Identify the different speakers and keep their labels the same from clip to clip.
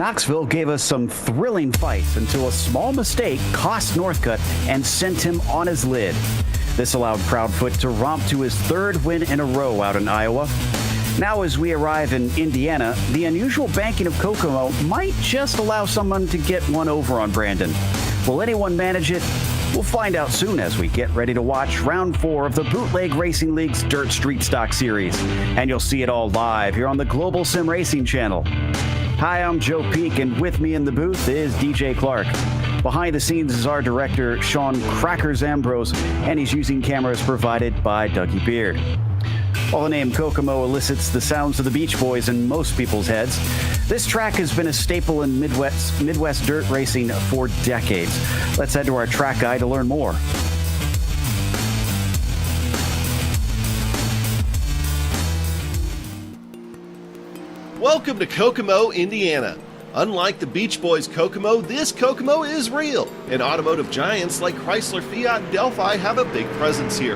Speaker 1: Knoxville gave us some thrilling fights until a small mistake cost Northcutt and sent him on his lid. This allowed Proudfoot to romp to his third win in a row out in Iowa. Now as we arrive in Indiana, the unusual banking of Kokomo might just allow someone to get one over on Brandon. Will anyone manage it? We'll find out soon as we get ready to watch round 4 of the Bootleg Racing League's Dirt Street Stock Series. And you'll see it all live here on the Global SimRacing Channel. Hi, I'm Joe Peak, and with me in the booth is DJ Clark. Behind the scenes is our director, Sean Crackers Ambrose, and he's using cameras provided by Dougie Beard. While the name Kokomo elicits the sounds of the Beach Boys in most people's heads, this track has been a staple in Midwest dirt racing for decades. Let's head to our track guide to learn more.
Speaker 2: Welcome to Kokomo, Indiana. Unlike the Beach Boys Kokomo, this Kokomo is real, and automotive giants like Chrysler, Fiat, and Delphi have a big presence here.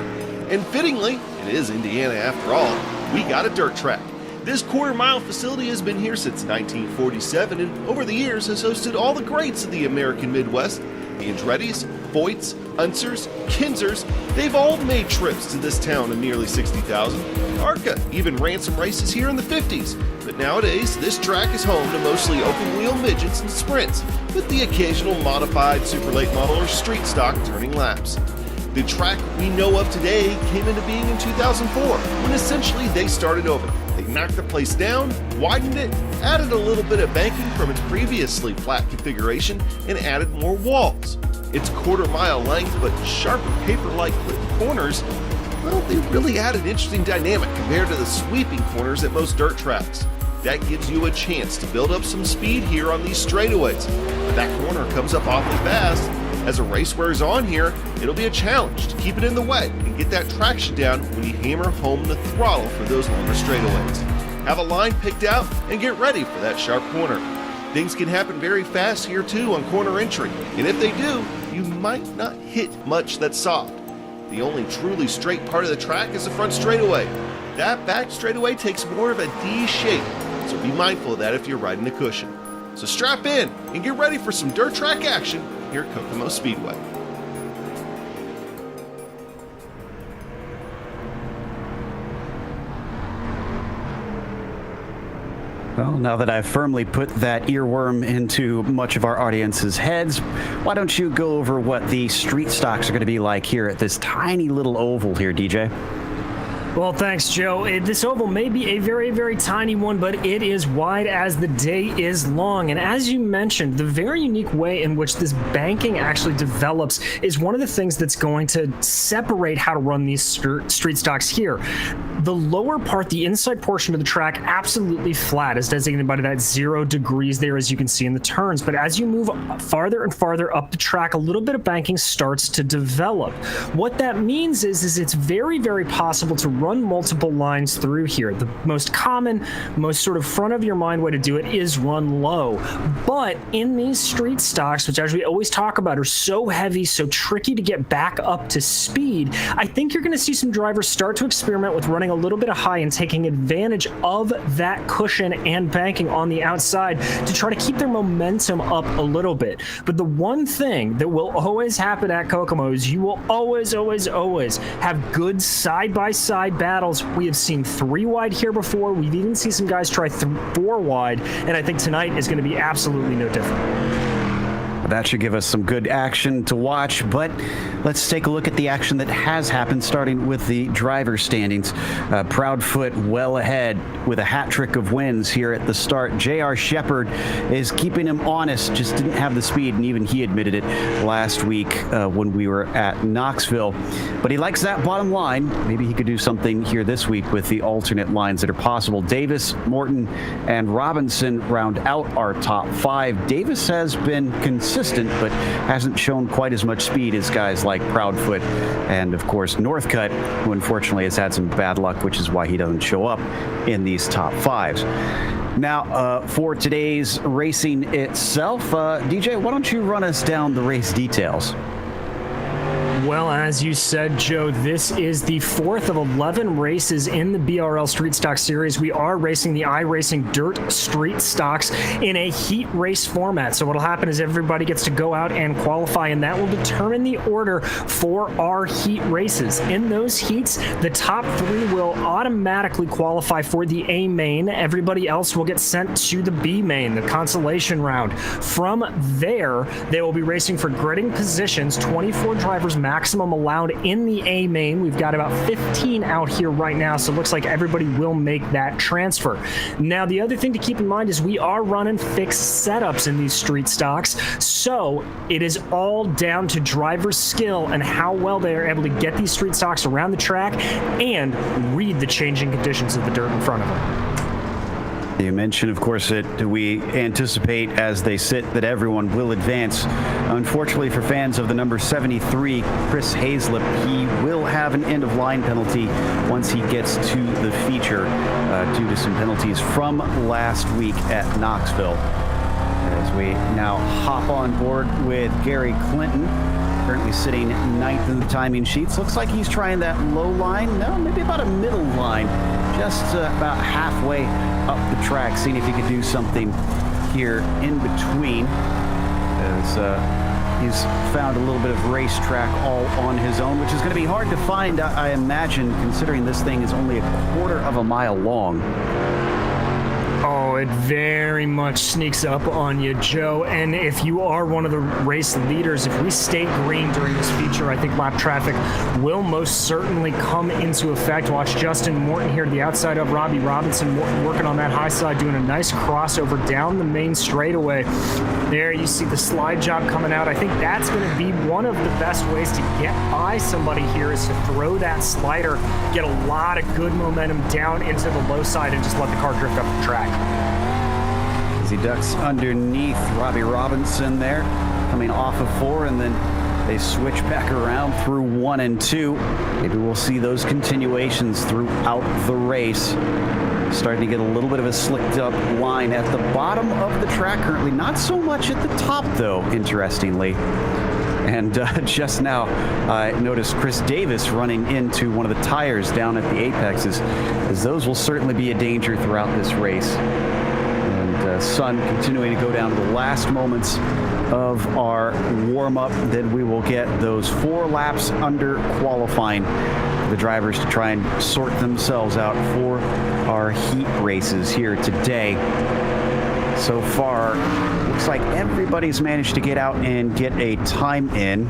Speaker 2: And fittingly, it is Indiana after all, we got a dirt track. This quarter-mile facility has been here since 1947 and over the years has hosted all the greats of the American Midwest. The Andretti's, Voigts, Unsers, Kinzers, they've all made trips to this town of nearly 60,000. ARCA even ran some races here in the 50s. But nowadays, this track is home to mostly open-wheel midgets and sprints, with the occasional modified super late model or street stock turning laps. The track we know of today came into being in 2004, when essentially they started over. They knocked the place down, widened it, added a little bit of banking from its previously flat configuration, and added more walls. Its quarter-mile length but sharper paper-like corners, well, they really add an interesting dynamic compared to the sweeping corners at most dirt tracks. That gives you a chance to build up some speed here on these straightaways. But that corner comes up awfully fast. As the race wears on here, it'll be a challenge to keep it in the wet and get that traction down when you hammer home the throttle for those longer straightaways. Have a line picked out and get ready for that sharp corner. Things can happen very fast here too on corner entry, and if they do, you might not hit much that's soft. The only truly straight part of the track is the front straightaway. That back straightaway takes more of a D shape, so be mindful of that if you're riding a cushion. So strap in and get ready for some dirt track action here at Kokomo Speedway.
Speaker 1: Well, now that I've firmly put that earworm into much of our audience's heads, why don't you go over what the street stocks are going to be like here at this tiny little oval here, DJ?
Speaker 3: Well, thanks, Joe. This oval may be a very, very tiny one, but it is wide as the day is long. And as you mentioned, the very unique way in which this banking actually develops is one of the things that's going to separate how to run these street stocks here. The lower part, the inside portion of the track, absolutely flat, as designated by that 0 degrees there, as you can see in the turns. But as you move farther and farther up the track, a little bit of banking starts to develop. What that means is it's very, very possible to run multiple lines through here. The most common, most sort of front of your mind way to do it is run low. But in these street stocks, which as we always talk about are so heavy, so tricky to get back up to speed, I think you're going to see some drivers start to experiment with running a little bit of high and taking advantage of that cushion and banking on the outside to try to keep their momentum up a little bit. But the one thing that will always happen at Kokomo is you will always have good side-by-side battles. We have seen 3 wide here before. We've even seen some guys try 4 wide, and I think tonight is going to be absolutely no different.
Speaker 1: That should give us some good action to watch, but let's take a look at the action that has happened, starting with the driver standings. Proudfoot well ahead with a hat trick of wins here at the start. J.R. Shepard is keeping him honest, just didn't have the speed, and even he admitted it last week when we were at Knoxville. But he likes that bottom line. Maybe he could do something here this week with the alternate lines that are possible. Davis, Morton, and Robinson round out our top 5. Davis has been consistent, but hasn't shown quite as much speed as guys like Proudfoot and, of course, Northcutt, who unfortunately has had some bad luck, which is why he doesn't show up in these top 5s. Now, for today's racing itself, DJ, why don't you run us down the race details?
Speaker 3: Well, as you said, Joe, this is the 4th of 11 races in the BRL Street Stock Series. We are racing the iRacing Dirt Street Stocks in a heat race format. So what'll happen is everybody gets to go out and qualify, and that will determine the order for our heat races. In those heats, the top 3 will automatically qualify for the A main. Everybody else will get sent to the B main, the consolation round. From there, they will be racing for gridding positions, 24 drivers maximum allowed in the A main. We've got about 15 out here right now, so it looks like everybody will make that transfer. Now, the other thing to keep in mind is we are running fixed setups in these street stocks, so it is all down to driver skill and how well they are able to get these street stocks around the track and read the changing conditions of the dirt in front of them.
Speaker 1: You mentioned, of course, that we anticipate as they sit that everyone will advance. Unfortunately for fans of the number 73, Chris Hazlip, he will have an end-of-line penalty once he gets to the feature due to some penalties from last week at Knoxville. As we now hop on board with Gary Clinton, currently sitting 9th in the timing sheets. Looks like he's trying that low line. No, maybe about a middle line. Just about halfway up the track, seeing if he could do something here in between. As he's found a little bit of racetrack all on his own, which is going to be hard to find, I imagine, considering this thing is only a quarter of a mile long.
Speaker 3: Oh, it very much sneaks up on you, Joe. And if you are one of the race leaders, if we stay green during this feature, I think lap traffic will most certainly come into effect. Watch Justin Morton here to the outside of Robbie Robinson. Morton working on that high side, doing a nice crossover down the main straightaway. There you see the slide job coming out. I think that's going to be one of the best ways to get by somebody here, is to throw that slider, get a lot of good momentum down into the low side, and just let the car drift up the track.
Speaker 1: As he ducks underneath Robbie Robinson there, coming off of 4, and then they switch back around through 1 and 2. Maybe we'll see those continuations throughout the race. Starting to get a little bit of a slicked up line at the bottom of the track currently. Not so much at the top, though, interestingly. And just now, I noticed Chris Davis running into one of the tires down at the apexes, as those will certainly be a danger throughout this race. And Sun continuing to go down to the last moments of our warm-up. Then we will get those 4 laps under qualifying for the drivers to try and sort themselves out for our heat races here today. So far, looks like everybody's managed to get out and get a time in.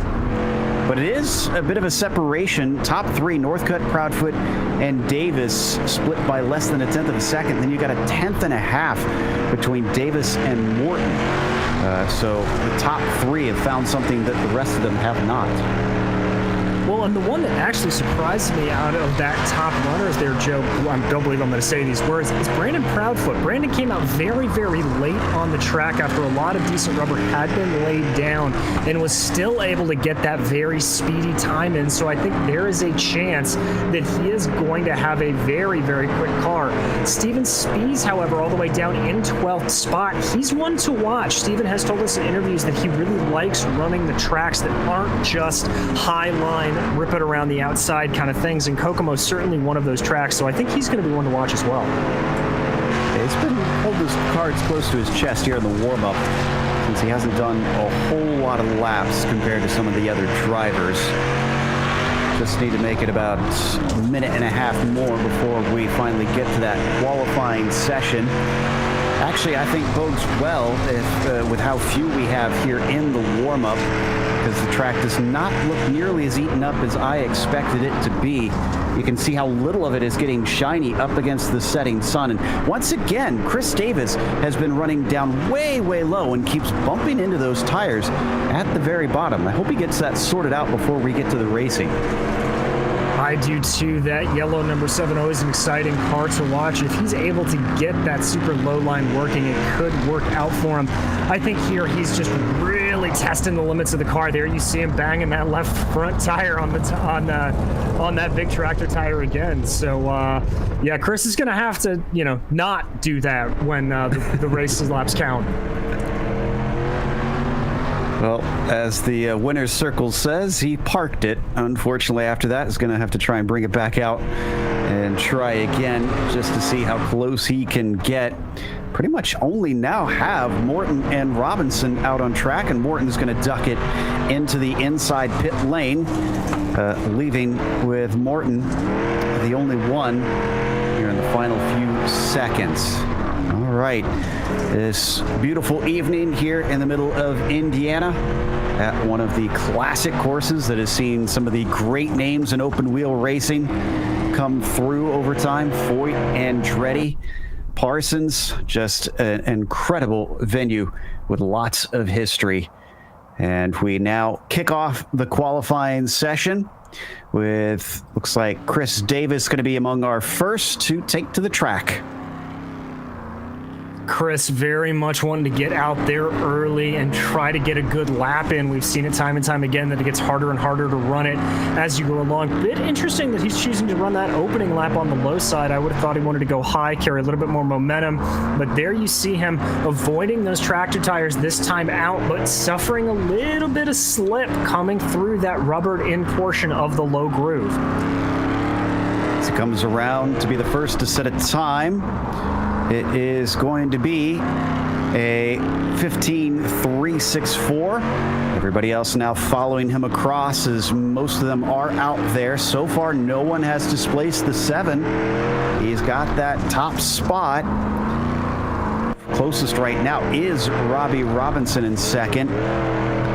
Speaker 1: But it is a bit of a separation. Top 3, Northcutt, Proudfoot, and Davis, split by less than a tenth of a second. Then you got a tenth and a half between Davis and Morton. So the top 3 have found something that the rest of them have not.
Speaker 3: Well, and the one that actually surprised me out of that top runners there, Joe, I don't believe I'm going to say these words, is Brandon Proudfoot. Brandon came out very, very late on the track after a lot of decent rubber had been laid down and was still able to get that very speedy time in. So I think there is a chance that he is going to have a very, very quick car. Steven Spies, however, all the way down in 12th spot, he's one to watch. Steven has told us in interviews that he really likes running the tracks that aren't just high line, rip it around the outside kind of things, and Kokomo is certainly one of those tracks, so I think he's going to be one to watch as well.
Speaker 1: He's been holding his cards close to his chest here in the warm-up, since he hasn't done a whole lot of laps compared to some of the other drivers. Just need to make it about a minute and a half more before we finally get to that qualifying session. Actually, I think bodes well if, with how few we have here in the warm-up, because the track does not look nearly as eaten up as I expected it to be. You can see how little of it is getting shiny up against the setting sun. And once again, Chris Davis has been running down way, way low and keeps bumping into those tires at the very bottom. I hope he gets that sorted out before we get to the racing.
Speaker 3: I do too. That yellow number 7, always an exciting car to watch. If he's able to get that super low line working, it could work out for him. I think here he's just really testing the limits of the car. There you see him banging that left front tire on that big tractor tire again. So yeah, Chris is going to have to, not do that when the race laps count.
Speaker 1: Well, as the winner's circle says, he parked it. Unfortunately, after that, he's going to have to try and bring it back out and try again just to see how close he can get. Pretty much only now have Morton and Robinson out on track, and Morton's going to duck it into the inside pit lane, leaving with Morton the only one here in the final few seconds. All right, this beautiful evening here in the middle of Indiana at one of the classic courses that has seen some of the great names in open wheel racing come through over time. Foyt, Andretti, Parsons, just an incredible venue with lots of history. And we now kick off the qualifying session with, looks like Chris Davis going to be among our first to take to the track.
Speaker 3: Chris very much wanting to get out there early and try to get a good lap in. We've seen it time and time again that it gets harder and harder to run it as you go along. Bit interesting that he's choosing to run that opening lap on the low side. I would have thought he wanted to go high, carry a little bit more momentum, but there you see him avoiding those tractor tires this time out, but suffering a little bit of slip coming through that rubbered in portion of the low groove.
Speaker 1: As he comes around to be the first to set a time, it is going to be a 15.364. Everybody else now following him across, as most of them are out there. So far, no one has displaced the 7. He's got that top spot. Closest right now is Robbie Robinson in second.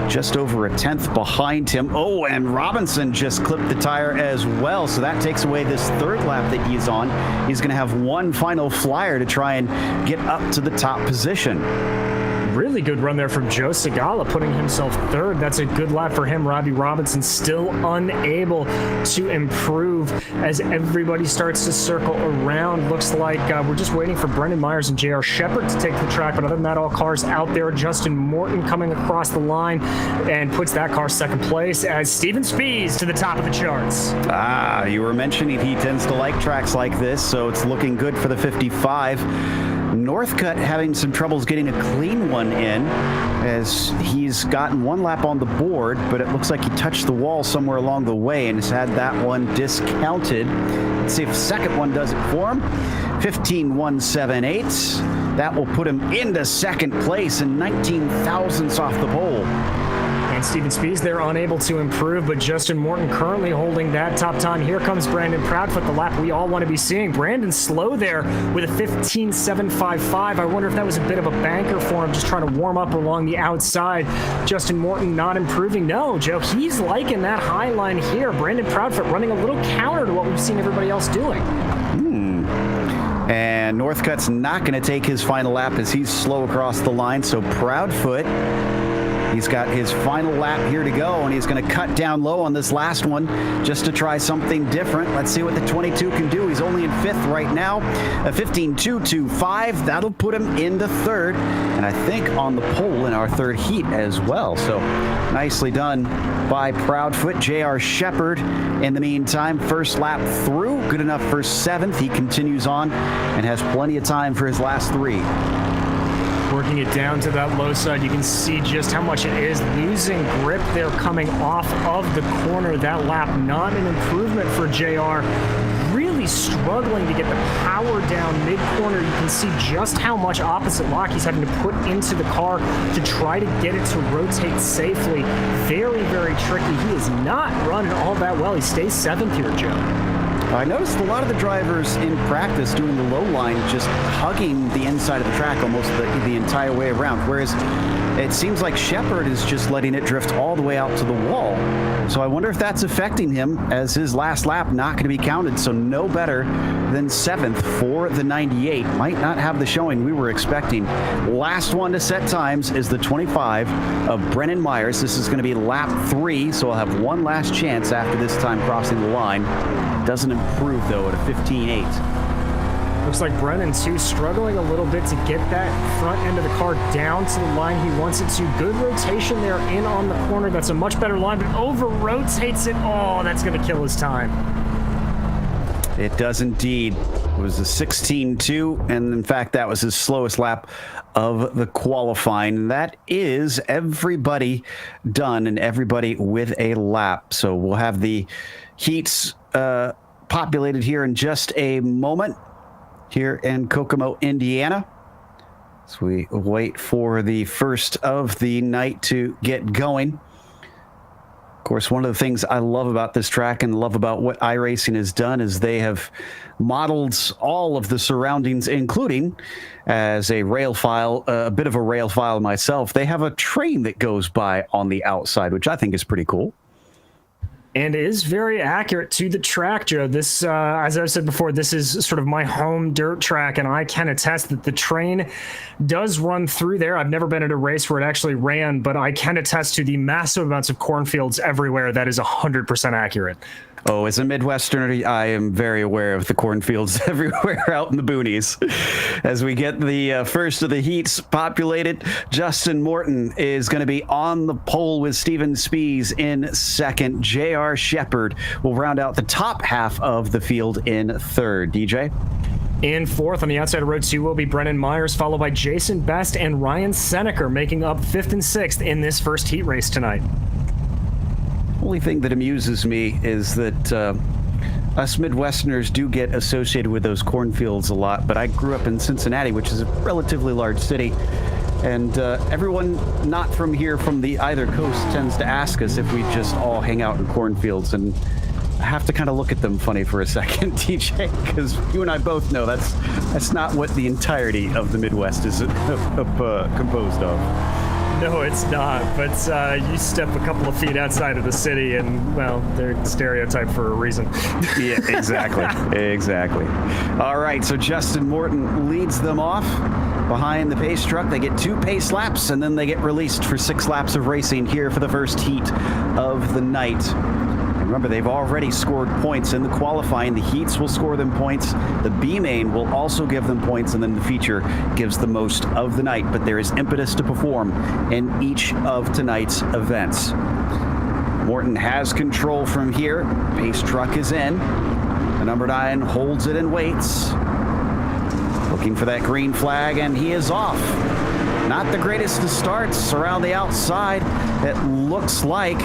Speaker 1: Just over a 10th behind him. Oh, and Robinson just clipped the tire as well, so that takes away this third lap that he's on. He's going to have one final flyer to try and get up to the top position. Really good run there from Joe Segala, putting himself third. That's a good lap for him. Robbie Robinson still unable to improve as everybody starts to circle around. Looks like we're just waiting for Brennan Myers and JR Shepard to take the track, but other than that, all cars out there. Justin Morton coming across the line and puts that car second place as Steven Spies to the top of the charts. You were mentioning he tends to like tracks like this, so it's looking good for the 55. Northcutt having some troubles getting a clean one in, as he's gotten one lap on the board, but it looks like he touched the wall somewhere along the way and has had that one discounted. Let's see if the second one does it for him. 15.178. That will put him into second place and 19 thousandths off the pole. And Steven Spies there unable to improve, but Justin Morton currently holding that top time. Here comes Brandon Proudfoot, the lap we all want to be seeing. Brandon slow there with a 15.755. I wonder if that was a bit of a banker for him, just trying to warm up along the outside. Justin Morton not improving. No, Joe, he's liking that high line here. Brandon Proudfoot running a little counter to what we've seen everybody else doing. And Northcutt's not going to take his final lap as he's slow across the line, so Proudfoot, he's got his final lap here to go, and he's going to cut down low on this last one just to try something different. Let's see what the 22 can do. He's only in fifth right now. A 15.225. That'll put him into third, and I think on the pole in our third heat as well. So nicely done by Proudfoot. JR Shepard, in the meantime, first lap through. Good enough for seventh. He continues on and has plenty of time for his last three. Working it down to that low side, you can see just how much it is losing grip there coming off of the corner. That lap, not an improvement for JR. Really struggling to get the power down mid-corner. You can see just how much opposite lock he's having to put into the car to try to get it to rotate safely. Very, very tricky. He is not running all that well. He stays seventh here, Joe. I noticed a lot of the drivers in practice doing the low line just hugging the inside of the track almost the entire way around, whereas it seems like Shepard is just letting it drift all the way out to the wall. So I wonder if that's affecting him, as his last lap not going to be counted, so no better than seventh for the 98. Might not have the showing we were expecting. Last one to set times is the 25 of Brennan Myers. This is going to be lap 3, so I'll have one last chance after this time crossing the line. Doesn't improve, though, at a 15.8. Looks like Brennan, too, struggling a little bit to get that front end of the car down to the line he wants it to. Good rotation there in on the corner. That's a much better line, but over-rotates it. Oh, that's going to kill his time. It does indeed. It was a 16.2, and in fact, that was his slowest lap of the qualifying. That is everybody done and everybody with a lap. So we'll have the heats populated here in just a moment here in Kokomo, Indiana. So we wait for the first of the night to get going. Of course, one of the things I love about this track and love about what iRacing has done is they have modeled all of the surroundings, including as a rail file, a bit of a rail file myself. They have a train that goes by on the outside, which I think is pretty cool.
Speaker 3: And is very accurate to the track, Joe. This, as I've said before, this is sort of my home dirt track, and I can attest that the train does run through there. I've never been at a race where it actually ran, but I can attest to the massive amounts of cornfields everywhere. That is 100% accurate.
Speaker 1: Oh, as a Midwesterner, I am very aware of the cornfields everywhere out in the boonies. As we get the first of the heats populated, Justin Morton is going to be on the pole with Steven Spies in second. J.R. Shepard will round out the top half of the field in third. DJ?
Speaker 3: In fourth on the outside of row 2 will be Brennan Myers, followed by Jason Best and Ryan Seneker, making up fifth and sixth in this first heat race tonight.
Speaker 1: Only thing that amuses me is that us Midwesterners do get associated with those cornfields a lot, but I grew up in Cincinnati, which is a relatively large city, and everyone not from here, from the either coast, tends to ask us if we just all hang out in cornfields, and I have to kind of look at them funny for a second, DJ, because you and I both know that's not what the entirety of the Midwest is composed of.
Speaker 3: No, it's not. But you step a couple of feet outside of the city, and well, they're stereotyped for a reason.
Speaker 1: Yeah, exactly, exactly. All right, so Justin Morton leads them off behind the pace truck. They get 2 pace laps, and then they get released for 6 laps of racing here for the first heat of the night. Remember, they've already scored points in the qualifying. The heats will score them points. The B-main will also give them points, and then the feature gives the most of the night. But there is impetus to perform in each of tonight's events. Morton has control from here. Pace truck is in. The number 9 holds it and waits. Looking for that green flag, and he is off. Not the greatest of starts around the outside. It looks like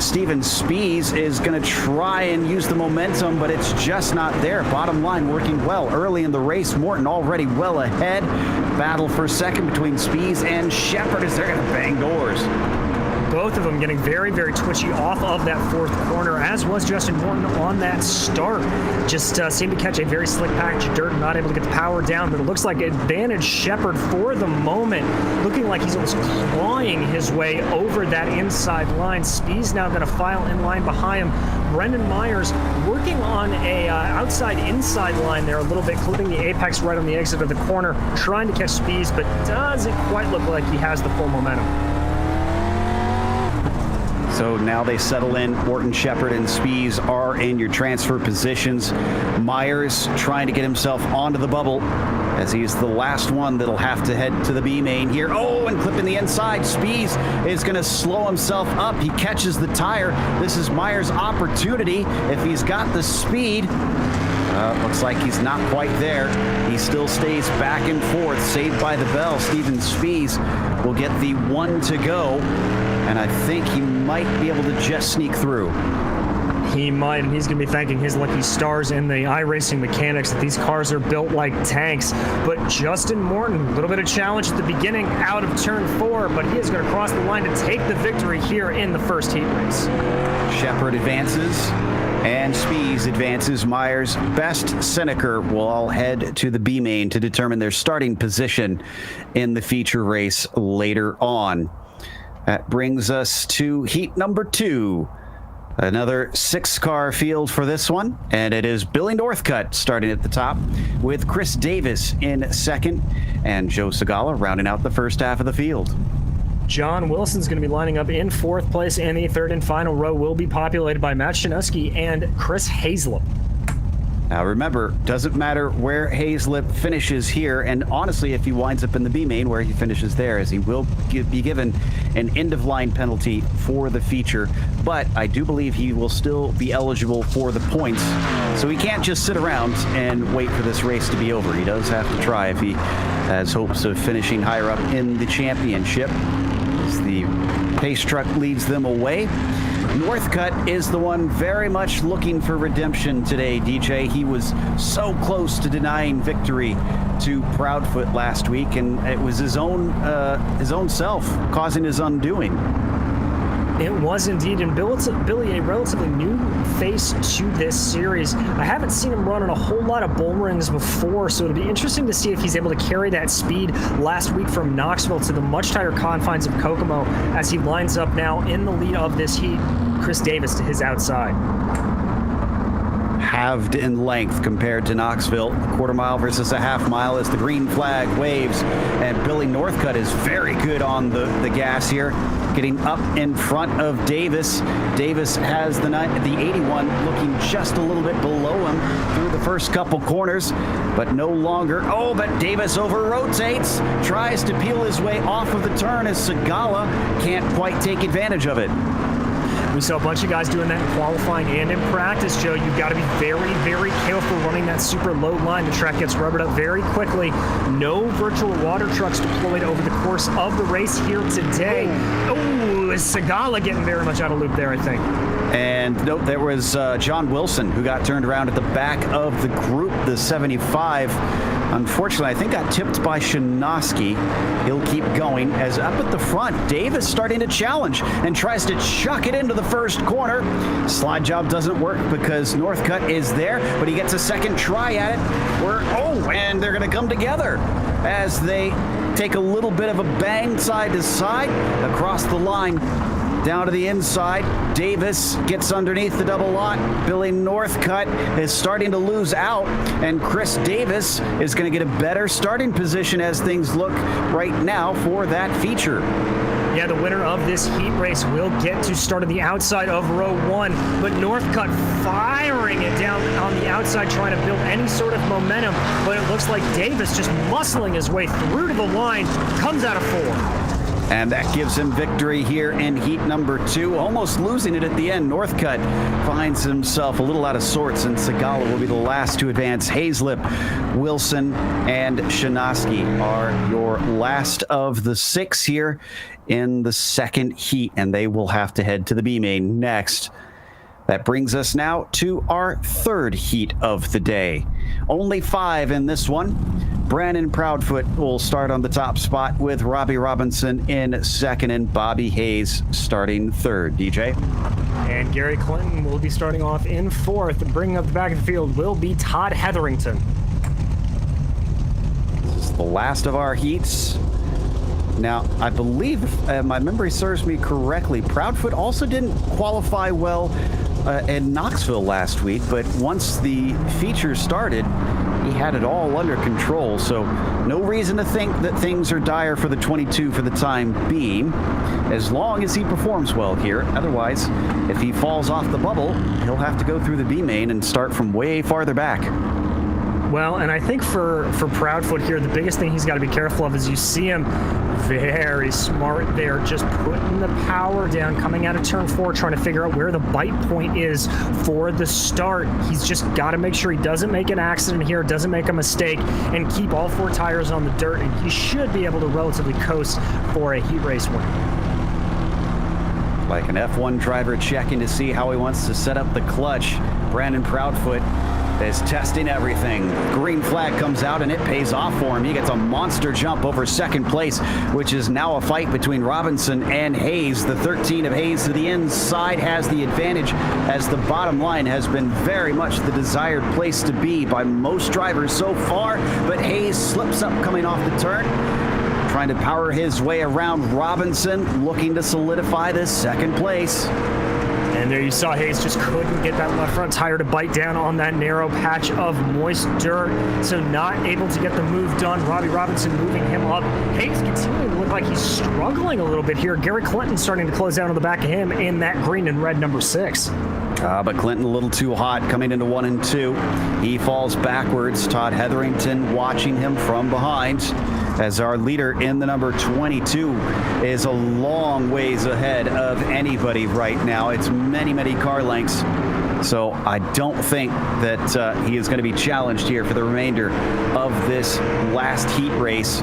Speaker 1: Steven Spies is going to try and use the momentum, but it's just not there. Bottom line working well early in the race. Morton already well ahead. Battle for second between Spies and Shepard as they're going to bang doors.
Speaker 3: Both of them getting very, very twitchy off of that fourth corner, as was Justin Morton on that start. Just seemed to catch a very slick patch of dirt and not able to get the power down, but it looks like advantage Shepard for the moment, looking like he's almost clawing his way over that inside line. Spies now going to file in line behind him. Brennan Myers working on a outside-inside line there a little bit, clipping the apex right on the exit of the corner, trying to catch Spies, but doesn't quite look like he has the full momentum.
Speaker 1: So now they settle in. Morton, Shepard, and Spies are in your transfer positions. Myers trying to get himself onto the bubble as he's the last one that'll have to head to the B-main here. Oh, and clipping the inside. Spies is going to slow himself up. He catches the tire. This is Myers' opportunity if he's got the speed. Looks like he's not quite there. He still stays back and forth. Saved by the bell. Steven Spies will get the 1 to go. And I think he might be able to just sneak through.
Speaker 3: He might, and he's going to be thanking his lucky stars in the iRacing mechanics that these cars are built like tanks. But Justin Morton, a little bit of challenge at the beginning out of turn 4, but he is going to cross the line to take the victory here in the first heat race.
Speaker 1: Shepard advances, and Spies advances. Myers, Best, Seneker will all head to the B-main to determine their starting position in the feature race later on. That brings us to heat number 2. Another 6-car field for this one, and it is Billy Northcutt starting at the top with Chris Davis in second and Joe Segala rounding out the first half of the field.
Speaker 3: John Wilson's going to be lining up in 4th place, and the third and final row will be populated by Matt Shinuski and Chris Hazlett.
Speaker 1: Now remember, doesn't matter where Hazlip finishes here, and honestly, if he winds up in the B main where he finishes there, as he will be given an end-of-line penalty for the feature, but I do believe he will still be eligible for the points, so he can't just sit around and wait for this race to be over. He does have to try if he has hopes of finishing higher up in the championship, as the pace truck leads them away. Northcutt is the one very much looking for redemption today, DJ. He was so close to denying victory to Proudfoot last week, and it was his own self causing his undoing.
Speaker 3: It was indeed, and Billy, a relatively new face to this series. I haven't seen him run on a whole lot of bull rings before, so it'll be interesting to see if he's able to carry that speed last week from Knoxville to the much tighter confines of Kokomo as he lines up now in the lead of this heat. Chris Davis to his outside.
Speaker 1: Halved in length compared to Knoxville. A quarter mile versus a half mile as the green flag waves, and Billy Northcutt is very good on the gas here, getting up in front of Davis. Davis has the 81 looking just a little bit below him through the first couple corners, but no longer. Oh, but Davis over-rotates, tries to peel his way off of the turn as Segala can't quite take advantage of it.
Speaker 3: We saw a bunch of guys doing that in qualifying and in practice, Joe. You've got to be very, very careful running that super low line. The track gets rubbered up very quickly. No virtual water trucks deployed over the course of the race here today. Oh, is Segala getting very much out of loop there, I think.
Speaker 1: And note, there was John Wilson who got turned around at the back of the group, the 75. Unfortunately, I think got tipped by Shinoski. He'll keep going as up at the front, Davis starting to challenge and tries to chuck it into the first corner. Slide job doesn't work because Northcutt is there, but he gets a second try at it. And they're going to come together as they take a little bit of a bang side to side across the line. Down to the inside, Davis gets underneath the double lot. Billy Northcutt is starting to lose out, and Chris Davis is going to get a better starting position as things look right now for that feature.
Speaker 3: Yeah, the winner of this heat race will get to start on the outside of row one, but Northcutt firing it down on the outside, trying to build any sort of momentum, but it looks like Davis just muscling his way through to the line, comes out of four.
Speaker 1: And that gives him victory here in heat number 2, almost losing it at the end. Northcutt finds himself a little out of sorts, and Segala will be the last to advance. Hazlip, Wilson, and Shinoski are your last of the 6 here in the second heat, and they will have to head to the B main next. That brings us now to our third heat of the day. Only 5 in this one. Brennan Proudfoot will start on the top spot with Robbie Robinson in second and Bobby Hayes starting third. DJ?
Speaker 3: And Gary Clinton will be starting off in fourth. Bringing up the back of the field will be Todd Hetherington.
Speaker 1: This is the last of our heats. Now, I believe, if my memory serves me correctly, Proudfoot also didn't qualify well in Knoxville last week, but once the feature started, he had it all under control, so no reason to think that things are dire for the 22 for the time being, as long as he performs well here. Otherwise, if he falls off the bubble, he'll have to go through the B main and start from way farther back.
Speaker 3: Well, and I think for Proudfoot here, the biggest thing he's got to be careful of is you see him very smart there, just putting the power down, coming out of turn 4, trying to figure out where the bite point is for the start. He's just got to make sure he doesn't make an accident here, doesn't make a mistake, and keep all 4 tires on the dirt, and he should be able to relatively coast for a heat race win.
Speaker 1: Like an F1 driver checking to see how he wants to set up the clutch, Brennan Proudfoot is testing everything. Green flag comes out and it pays off for him. He gets a monster jump over second place, which is now a fight between Robinson and Hayes. The 13 of Hayes to the inside has the advantage, as the bottom line has been very much the desired place to be by most drivers so far, but Hayes slips up coming off the turn, trying to power his way around Robinson, looking to solidify this second place.
Speaker 3: And there you saw Hayes just couldn't get that left front tire to bite down on that narrow patch of moist dirt, so not able to get the move done. Robbie Robinson moving him up. Hayes continuing to look like he's struggling a little bit here. Gary Clinton starting to close down on the back of him in that green and red number 6.
Speaker 1: But Clinton a little too hot coming into 1 and 2. He falls backwards. Todd Hetherington watching him from behind as our leader in the number 22 is a long ways ahead of anybody right now. It's many, many car lengths. So I don't think that he is going to be challenged here for the remainder of this last heat race.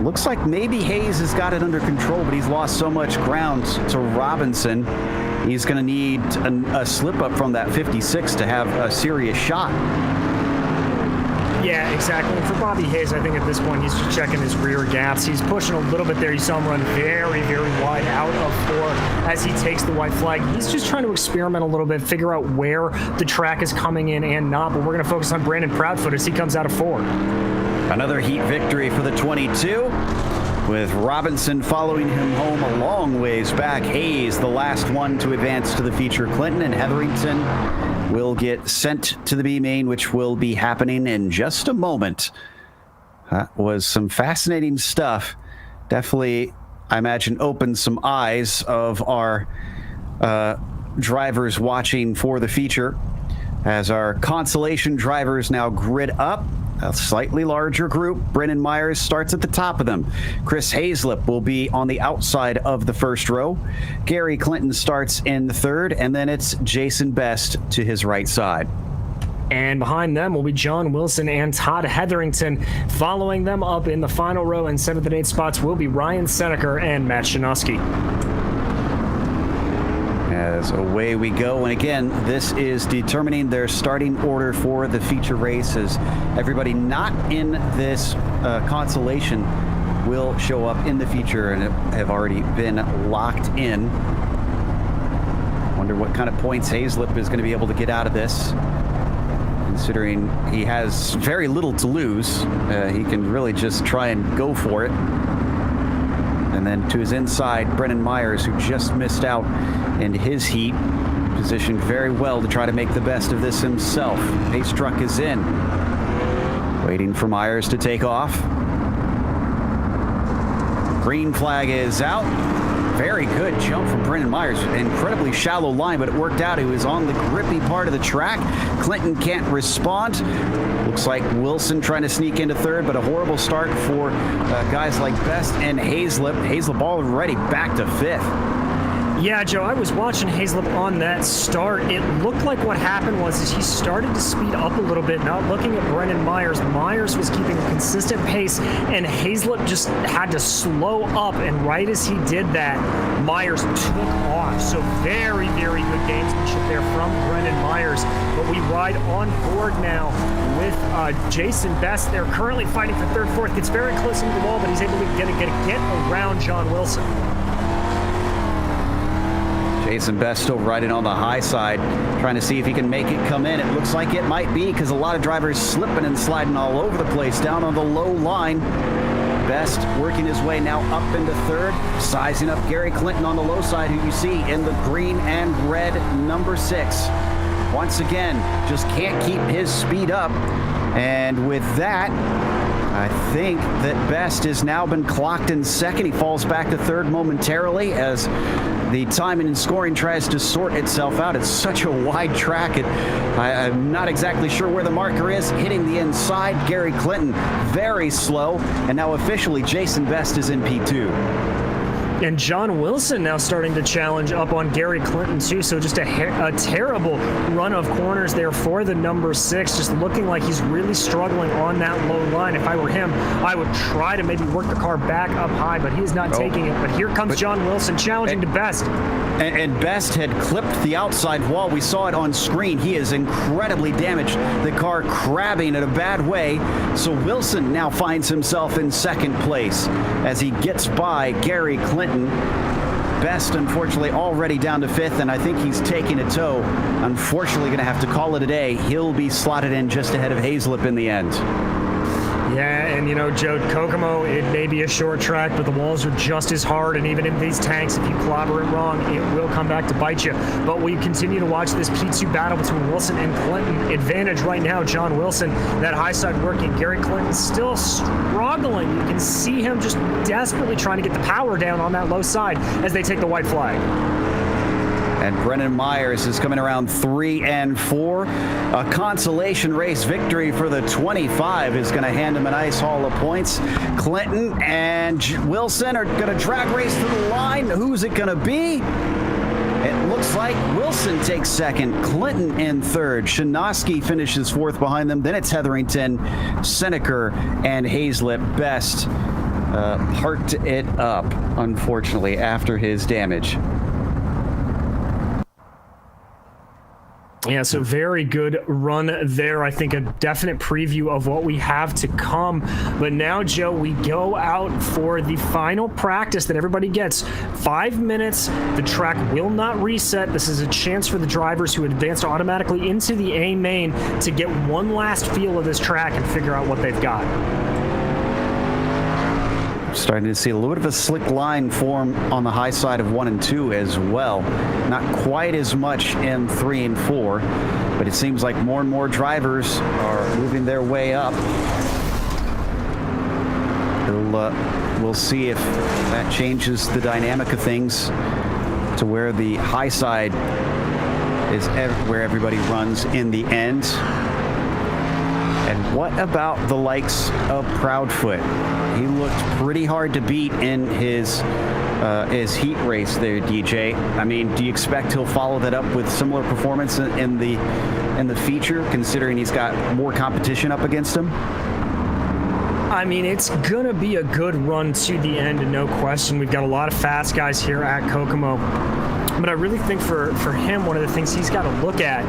Speaker 1: Looks like maybe Hayes has got it under control, but he's lost so much ground to Robinson. He's going to need a slip up from that 56 to have a serious shot.
Speaker 3: Yeah, exactly. And for Bobby Hayes, I think at this point he's just checking his rear gaps. He's pushing a little bit there. You saw him run very, very wide out of 4 as he takes the white flag. He's just trying to experiment a little bit, figure out where the track is coming in and not. But we're going to focus on Brandon Proudfoot as he comes out of 4.
Speaker 1: Another heat victory for the 22, with Robinson following him home a long ways back. Hayes, the last one to advance to the feature. Clinton and Hetherington will get sent to the B main, which will be happening in just a moment. That was some fascinating stuff. Definitely, I imagine, opened some eyes of our drivers watching for the feature, as our consolation drivers now grid up. A slightly larger group. Brennan Myers starts at the top of them. Chris Hazlip will be on the outside of the first row. Gary Clinton starts in the third, and then it's Jason Best to his right side.
Speaker 3: And behind them will be John Wilson and Todd Hetherington. Following them up in the final row in 7th and 8th spots will be Ryan Seneker and Matt Shinuski.
Speaker 1: As away we go, and again, this is determining their starting order for the feature race, as everybody not in this consolation will show up in the feature and have already been locked in. Wonder what kind of points Hazlip is going to be able to get out of this, considering he has very little to lose. He can really just try and go for it. And then to his inside, Brennan Myers, who just missed out in his heat, positioned very well to try to make the best of this himself. Pace truck is in, waiting for Myers to take off. Green flag is out. Very good jump from Brennan Myers. Incredibly shallow line, but it worked out. He was on the grippy part of the track. Clinton can't respond. Looks like Wilson trying to sneak into third, but a horrible start for guys like Best and Hazlip. Hazlip already back to 5th.
Speaker 3: Yeah, Joe, I was watching Hazlip on that start. It looked like what happened was he started to speed up a little bit. Now looking at Brennan Myers, Myers was keeping a consistent pace, and Hazlip just had to slow up, and right as he did that, Myers took off. So very, very good gamesmanship there from Brennan Myers. But we ride on board now with Jason Best. They're currently fighting for 3rd, 4th. Gets very close into the wall, but he's able to get around John Wilson.
Speaker 1: Jason Best still riding on the high side, trying to see if he can make it come in. It looks like it might be, because a lot of drivers slipping and sliding all over the place down on the low line. Best working his way now up into 3rd, sizing up Gary Clinton on the low side, who you see in the green and red number 6. Once again, just can't keep his speed up. And with that, I think that Best has now been clocked in 2nd. He falls back to 3rd momentarily as the timing and scoring tries to sort itself out. It's such a wide track. I'm not exactly sure where the marker is. Hitting the inside, Gary Clinton very slow. And now officially Jason Best is in P2.
Speaker 3: And John Wilson now starting to challenge up on Gary Clinton too. So just a terrible run of corners there for the number 6. Just looking like he's really struggling on that low line. If I were him, I would try to maybe work the car back up high, but he's not taking it. But here comes John Wilson challenging to Best.
Speaker 1: And Best had clipped the outside wall. We saw it on screen. He is incredibly damaged. The car crabbing in a bad way. So Wilson now finds himself in 2nd place as he gets by Gary Clinton. Best, unfortunately, already down to 5th, and I think he's taking a tow. Unfortunately, going to have to call it a day. He'll be slotted in just ahead of Hazlip in the end.
Speaker 3: Yeah, and you know, Joe, Kokomo, it may be a short track, but the walls are just as hard, and even in these tanks, if you clobber it wrong, it will come back to bite you. But we continue to watch this P2 battle between Wilson and Clinton. Advantage right now, John Wilson, that high side working. Gary Clinton still struggling. You can see him just desperately trying to get the power down on that low side as they take the white flag.
Speaker 1: And Brennan Myers is coming around 3 and 4. A consolation race victory for the 25 is going to hand him a nice haul of points. Clinton and Wilson are going to drag race to the line. Who's it going to be? It looks like Wilson takes second, Clinton in third, Shinosky finishes fourth behind them. Then it's Hetherington, Seneker, and Hazlett Best parked it up, unfortunately, after his damage.
Speaker 3: Yeah, so very good run there. I think a definite preview of what we have to come. But now, Joe, we go out for the final practice that everybody gets. 5 minutes. The track will not reset. This is a chance for the drivers who advanced automatically into the A main to get one last feel of this track and figure out what they've got.
Speaker 1: Starting to see a little bit of a slick line form on the high side of 1 and 2 as well. Not quite as much in 3 and 4, but it seems like more and more drivers are moving their way up. We'll see if that changes the dynamic of things to where the high side is where everybody runs in the end. And what about the likes of Proudfoot? He looked pretty hard to beat in his heat race there, DJ. I mean, do you expect he'll follow that up with similar performance in the feature, considering he's got more competition up against him?
Speaker 3: I mean, it's going to be a good run to the end, and no question. We've got a lot of fast guys here at Kokomo. But I really think for him, one of the things he's got to look at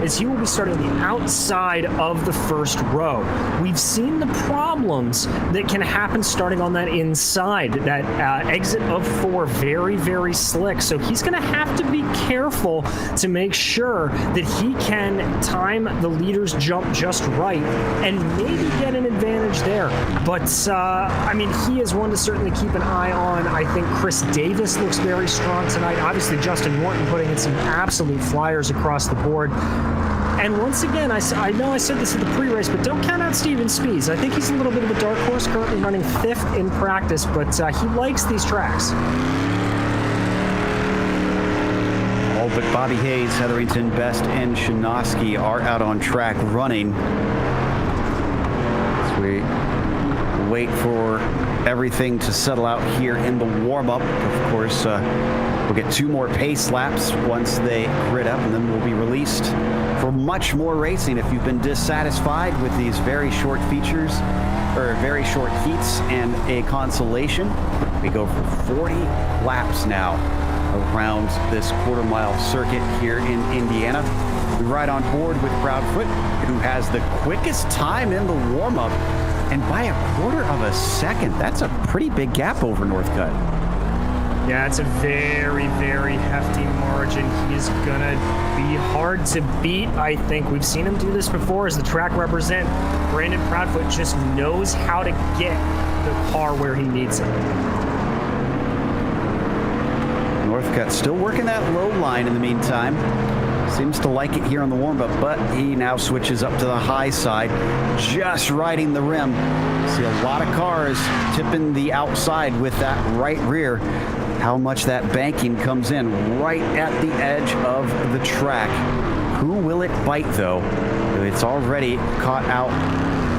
Speaker 3: is he will be starting the outside of the first row. We've seen the problems that can happen starting on that inside. That exit of 4, very, very slick. So he's going to have to be careful to make sure that he can time the leader's jump just right and maybe get an advantage there. But, I mean, he is one to certainly keep an eye on. I think Chris Davis looks very strong tonight. Obviously, Justin Morton putting in some absolute flyers across the board. And once again, I know I said this at the pre-race, but don't count out Steven Spies. I think he's a little bit of a dark horse, currently running 5th in practice, but he likes these tracks.
Speaker 1: All but Bobby Hayes, Hetherington, Best, and Shinosky are out on track running. As we wait for everything to settle out here in the warm-up. Of course, we'll get 2 more pace laps once they grid up, and then we'll be released for much more racing. If you've been dissatisfied with these very short features, or very short heats and a consolation, we go for 40 laps now around this quarter-mile circuit here in Indiana. We ride on board with Proudfoot, who has the quickest time in the warm-up, and by a quarter of a second. That's a pretty big gap over Northcutt.
Speaker 3: Yeah, it's a very, very hefty margin. He's going to be hard to beat, I think. We've seen him do this before as the track represent. Brandon Proudfoot just knows how to get the car where he needs it.
Speaker 1: Northcutt still working that low line in the meantime. Seems to like it here on the warm-up, but he now switches up to the high side, just riding the rim. See a lot of cars tipping the outside with that right rear. How much that banking comes in right at the edge of the track. Who will it bite, though? It's already caught out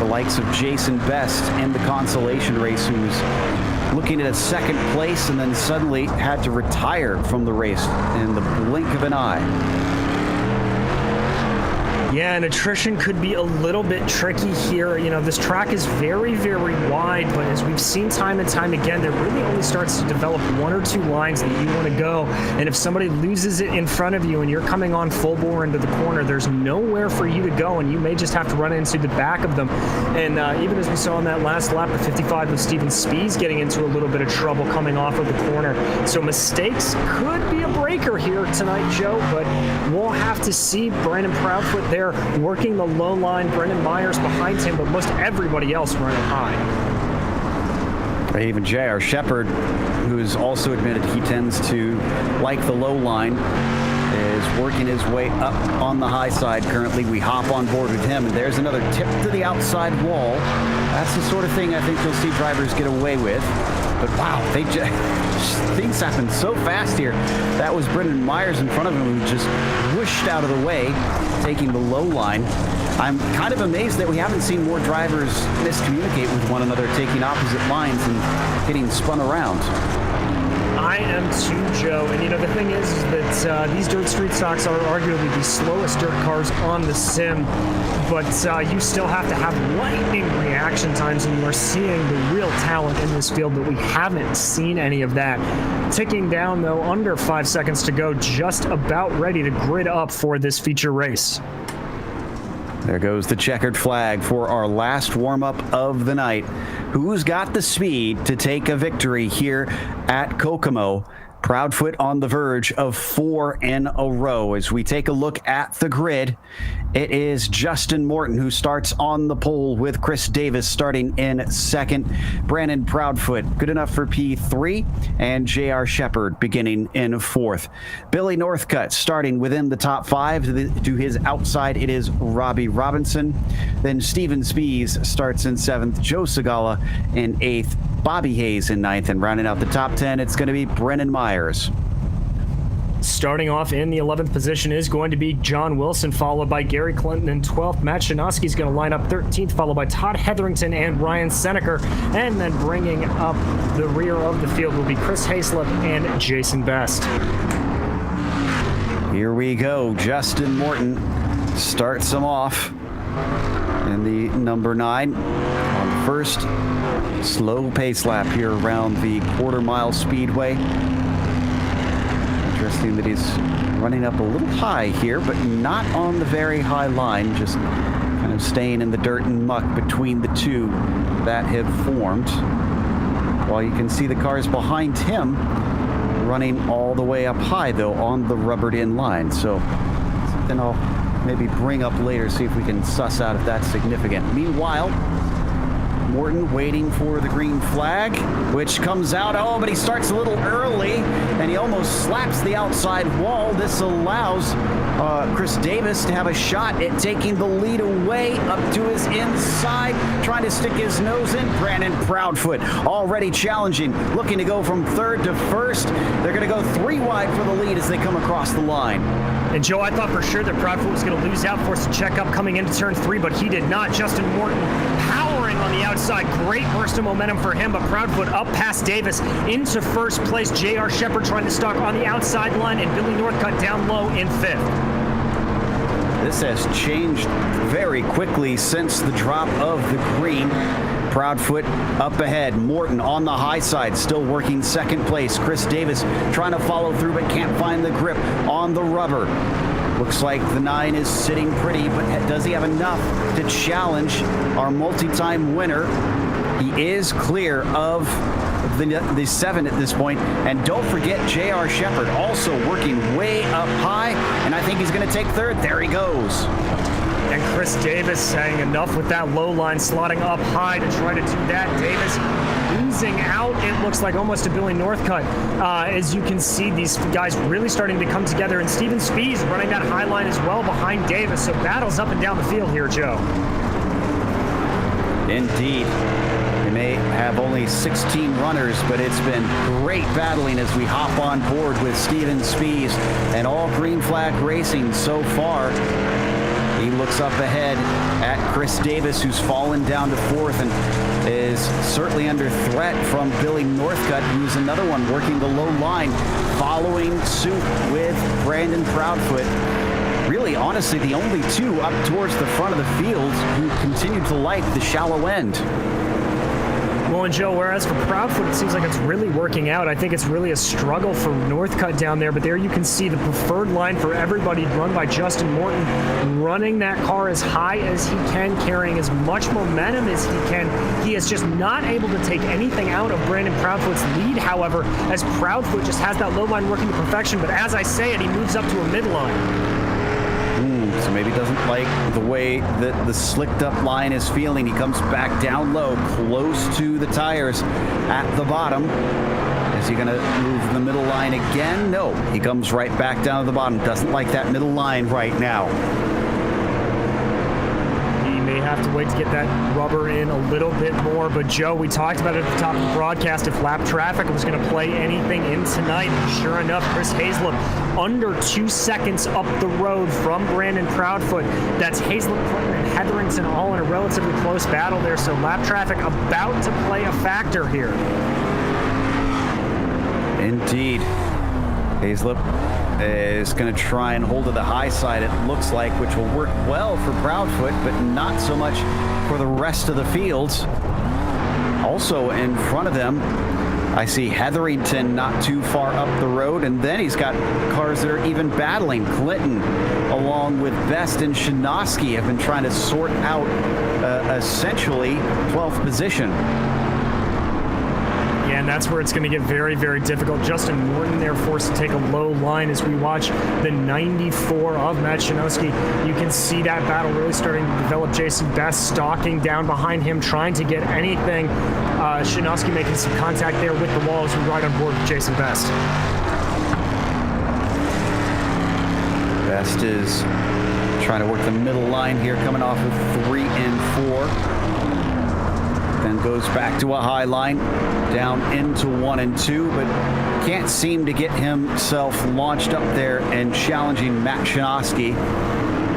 Speaker 1: the likes of Jason Best in the consolation race, who's looking at a 2nd place and then suddenly had to retire from the race in the blink of an eye.
Speaker 3: Yeah, and attrition could be a little bit tricky here. You know, this track is very, very wide, but as we've seen time and time again, there really only starts to develop 1 or 2 lines that you want to go. And if somebody loses it in front of you and you're coming on full bore into the corner, there's nowhere for you to go, and you may just have to run into the back of them. And even as we saw on that last lap of 55 with Steven Spies getting into a little bit of trouble coming off of the corner. So mistakes could be a breaker here tonight, Joe, but we'll have to see. Brandon Proudfoot there working the low line, Brennan Myers behind him, but most everybody else running high.
Speaker 1: Even J.R. Shepard, who's also admitted he tends to like the low line, is working his way up on the high side currently. We hop on board with him, and there's another tip to the outside wall. That's the sort of thing I think you'll see drivers get away with. But wow, things happen so fast here. That was Brennan Myers in front of him who just whooshed out of the way, taking the low line. I'm kind of amazed that we haven't seen more drivers miscommunicate with one another, taking opposite lines and getting spun around.
Speaker 3: I am too, Joe. And, the thing is that these dirt street stocks are arguably the slowest dirt cars on the sim, but you still have to have lightning reaction times, and you are seeing the real talent in this field, but we haven't seen any of that. Ticking down, though, under 5 seconds to go, just about ready to grid up for this feature race.
Speaker 1: There goes the checkered flag for our last warm-up of the night. Who's got the speed to take a victory here at Kokomo? Proudfoot on the verge of 4 in a row. As we take a look at the grid, it is Justin Morton who starts on the pole with Chris Davis starting in second. Brandon Proudfoot, good enough for P3, and J.R. Shepard beginning in fourth. Billy Northcutt starting within the top 5. To his outside, it is Robbie Robinson. Then Steven Spees starts in 7th. Joe Segala in 8th. Bobby Hayes in 9th. And rounding out the top 10, it's going to be Brennan Myers.
Speaker 3: Starting off in the 11th position is going to be John Wilson, followed by Gary Clinton in 12th. Matt Shanoski is going to line up 13th, followed by Todd Hetherington and Ryan Seneker. And then bringing up the rear of the field will be Chris Hayslip and Jason Best.
Speaker 1: Here we go. Justin Morton starts them off in the number 9 on the first slow pace lap here around the quarter-mile speedway. Interesting that he's running up a little high here, but not on the very high line, just kind of staying in the dirt and muck between the two that have formed. While you can see the cars behind him running all the way up high, though, on the rubbered-in line. So something I'll maybe bring up later, see if we can suss out if that's significant. Meanwhile, Morton waiting for the green flag, which comes out. Oh, but he starts a little early, and he almost slaps the outside wall. This allows Chris Davis to have a shot at taking the lead away up to his inside, trying to stick his nose in. Brandon Proudfoot already challenging, looking to go from 3rd to 1st. They're going to go 3 wide for the lead as they come across the line.
Speaker 3: And Joe, I thought for sure that Proudfoot was going to lose out, force a check up coming into turn 3, but he did not. Justin Morton powering on the outside. Great burst of momentum for him, but Proudfoot up past Davis into first place. J.R. Shepard trying to stalk on the outside line, and Billy Northcutt down low in 5th.
Speaker 1: This has changed very quickly since the drop of the green. Proudfoot up ahead. Morton on the high side, still working 2nd place. Chris Davis trying to follow through but can't find the grip on the rubber. Looks like the 9 is sitting pretty, but does he have enough to challenge our multi-time winner? He is clear of the 7 at this point. And don't forget J.R. Shepard also working way up high, and I think he's going to take 3rd. There he goes.
Speaker 3: And Chris Davis saying enough with that low line, slotting up high to try to do that. Davis losing out, it looks like, almost to Billy Northcutt. As you can see, these guys really starting to come together, and Steven Spees running that high line as well behind Davis. So battles up and down the field here, Joe.
Speaker 1: Indeed. They may have only 16 runners, but it's been great battling as we hop on board with Steven Spees and all green flag racing so far. He looks up ahead at Chris Davis, who's fallen down to 4th and is certainly under threat from Billy Northcutt, who's another one working the low line, following suit with Brandon Proudfoot. Really, honestly, the only 2 up towards the front of the field who continue to like the shallow end.
Speaker 3: Well, and Joe, whereas for Proudfoot, it seems like it's really working out. I think it's really a struggle for Northcutt down there, but there you can see the preferred line for everybody run by Justin Morton, running that car as high as he can, carrying as much momentum as he can. He is just not able to take anything out of Brandon Proudfoot's lead, however, as Proudfoot just has that low line working to perfection, but as I say it, he moves up to a midline.
Speaker 1: So maybe doesn't like the way that the slicked up line is feeling. He comes back down low, close to the tires at the bottom. Is he going to move the middle line again? No, he comes right back down to the bottom. Doesn't like that middle line right now.
Speaker 3: He may have to wait to get that rubber in a little bit more. But Joe, we talked about it at the top of the broadcast, if lap traffic was going to play anything in tonight. Sure enough, Chris Hazlett under 2 seconds up the road from Brandon Proudfoot. That's Hazlett, Clinton, and Hetherington all in a relatively close battle there. So lap traffic about to play a factor here.
Speaker 1: Indeed. Hazlett is going to try and hold to the high side, it looks like, which will work well for Proudfoot, but not so much for the rest of the fields. Also in front of them, I see Hetherington not too far up the road, and then he's got cars that are even battling. Clinton, along with Best and Shinosky, have been trying to sort out essentially 12th position.
Speaker 3: Yeah, and that's where it's going to get very, very difficult. Justin Morton there forced to take a low line as we watch the 94 of Matt Shinosky. You can see that battle really starting to develop. Jason Best stalking down behind him, trying to get anything. Shinosky making some contact there with the wall as we ride on board with Jason Best.
Speaker 1: Best is trying to work the middle line here, coming off of 3 and 4. Then goes back to a high line, down into 1 and 2, but can't seem to get himself launched up there and challenging Matt Shinosky.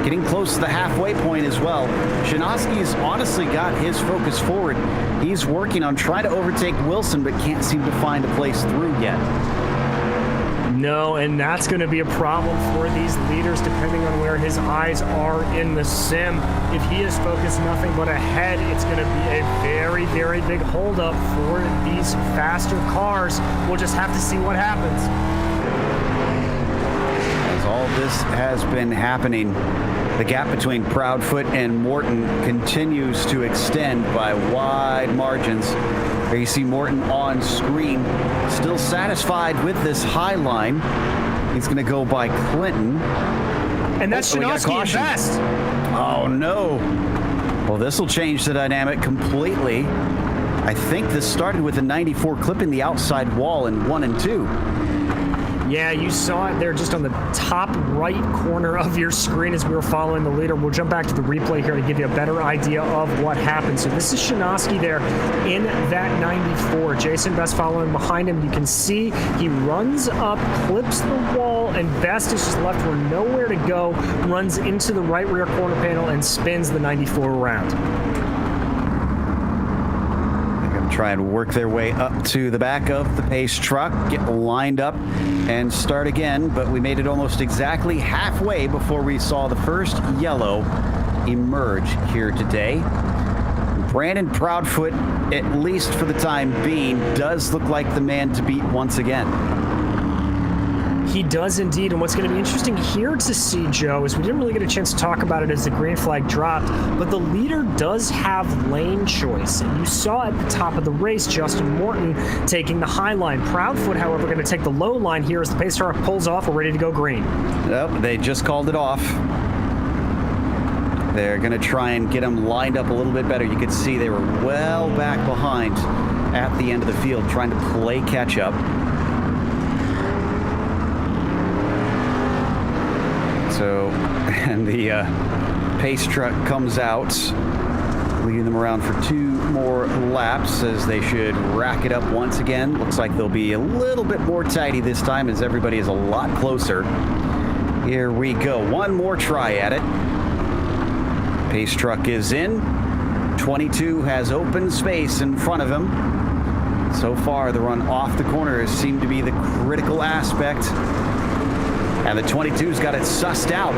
Speaker 1: Getting close to the halfway point as well. Shinosky's honestly got his focus forward. He's working on trying to overtake Wilson, but can't seem to find a place through yet.
Speaker 3: No, and that's going to be a problem for these leaders depending on where his eyes are in the sim. If he is focused nothing but ahead, it's going to be a very, very big holdup for these faster cars. We'll just have to see what happens.
Speaker 1: As all this has been happening, the gap between Proudfoot and Morton continues to extend by wide margins. There you see Morton on screen, still satisfied with this high line. He's going to go by Clinton.
Speaker 3: And that's Shinosky and Best.
Speaker 1: Oh, no. Well, this will change the dynamic completely. I think this started with a 94 clipping the outside wall in 1 and 2.
Speaker 3: Yeah, you saw it there just on the top right corner of your screen as we were following the leader. We'll jump back to the replay here to give you a better idea of what happened. So this is Shinosky there in that 94. Jason Best following behind him. You can see he runs up, clips the wall, and Best is just left with nowhere to go, runs into the right rear corner panel and spins the 94 around.
Speaker 1: Try and work their way up to the back of the pace truck, get lined up, and start again. But we made it almost exactly halfway before we saw the first yellow emerge here today. Brandon Proudfoot, at least for the time being, does look like the man to beat once again.
Speaker 3: He does indeed, and what's going to be interesting here to see, Joe, is we didn't really get a chance to talk about it as the green flag dropped, but the leader does have lane choice. And you saw at the top of the race, Justin Morton taking the high line. Proudfoot, however, going to take the low line here as the pace car pulls off. We're ready to go green.
Speaker 1: Nope, they just called it off. They're going to try and get him lined up a little bit better. You could see they were well back behind at the end of the field, trying to play catch up. So, and the pace truck comes out, leading them around for 2 more laps as they should rack it up once again. Looks like they'll be a little bit more tidy this time as everybody is a lot closer. Here we go. One more try at it. Pace truck is in. 22 has open space in front of him. So far, the run off the corner has seemed to be the critical aspect. And the 22's got it sussed out.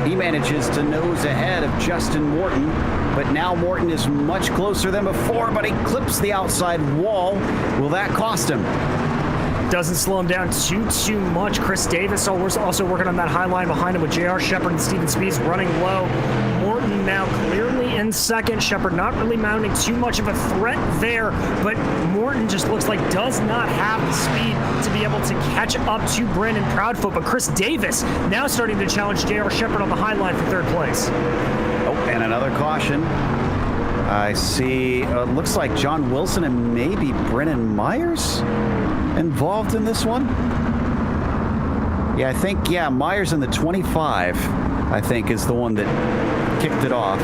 Speaker 1: He manages to nose ahead of Justin Morton, but now Morton is much closer than before, but he clips the outside wall. Will that cost him?
Speaker 3: Doesn't slow him down too much. Chris Davis also working on that high line behind him with J.R. Shepard and Steven Spees running low. Morton now clearly in second. Shepard not really mounting too much of a threat there, but Morton just looks like does not have the speed to be able to catch up to Brandon Proudfoot. But Chris Davis now starting to challenge J.R. Shepard on the high line for 3rd place.
Speaker 1: Oh, and another caution. I see, looks like John Wilson and maybe Brennan Myers involved in this one. Yeah, I think, Myers in the 25, I think, is the one that kicked it off.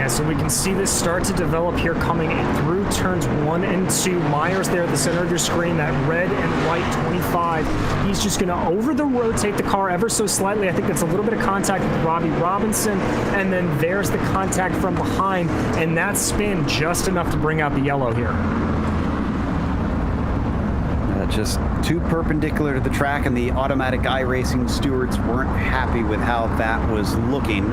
Speaker 3: so we can see this start to develop here coming through turns 1 and 2. Myers there at the center of your screen, that red and white 25. He's just going to rotate the car ever so slightly. I think that's a little bit of contact with Robbie Robinson, and then there's the contact from behind, and that spin just enough to bring out the yellow here.
Speaker 1: Just too perpendicular to the track, and the automatic iRacing stewards weren't happy with how that was looking.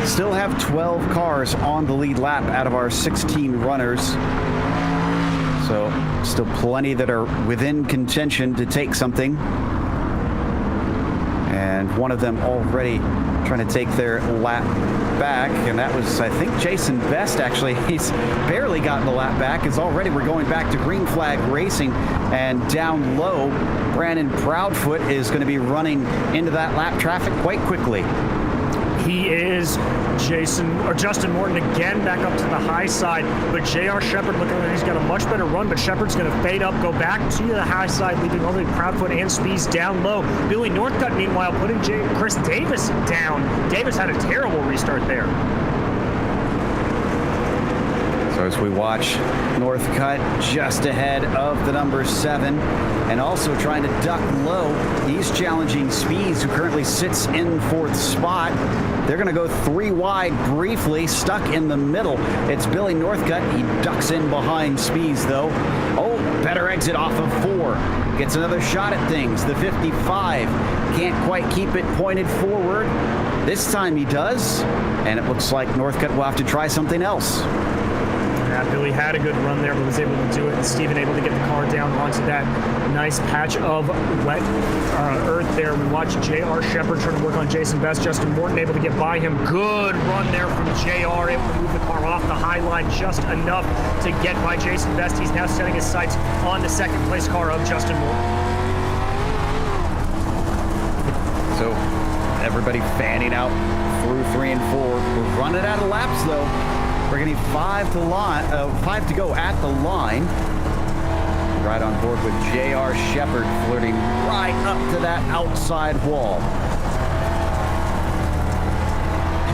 Speaker 1: Still have 12 cars on the lead lap out of our 16 runners. So still plenty that are within contention to take something. And one of them already trying to take their lap back, and that was, I think, Jason Best. Actually, he's barely gotten the lap back, as already we're going back to green flag racing, and down low, Brandon Proudfoot is going to be running into that lap traffic quite quickly.
Speaker 3: He is Justin Morton again back up to the high side, but J.R. Shepard looking like he's got a much better run, but Shepard's going to fade up, go back to the high side, leaving only Proudfoot and Spees down low. Billy Northcutt, meanwhile, putting Chris Davis down. Davis had a terrible restart there.
Speaker 1: So as we watch Northcutt just ahead of the number 7 and also trying to duck low, he's challenging Spees, who currently sits in 4th spot. They're going to go 3 wide briefly, stuck in the middle. It's Billy Northcutt. He ducks in behind Spees, though. Oh, better exit off of 4. Gets another shot at things. The 55 can't quite keep it pointed forward. This time he does, and it looks like Northcutt will have to try something else.
Speaker 3: Yeah, Billy had a good run there, but was able to do it. And Steven able to get the car down onto that nice patch of wet earth there. We watch J.R. Shepard trying to work on Jason Best. Justin Morton able to get by him. Good run there from J.R. Able to move the car off the high line just enough to get by Jason Best. He's now setting his sights on the second place car of Justin Morton.
Speaker 1: So everybody fanning out through 3 and 4. We're running out of laps, though. We're going to need 5 to go at the line. Right on board with J.R. Shepard flirting right up to that outside wall.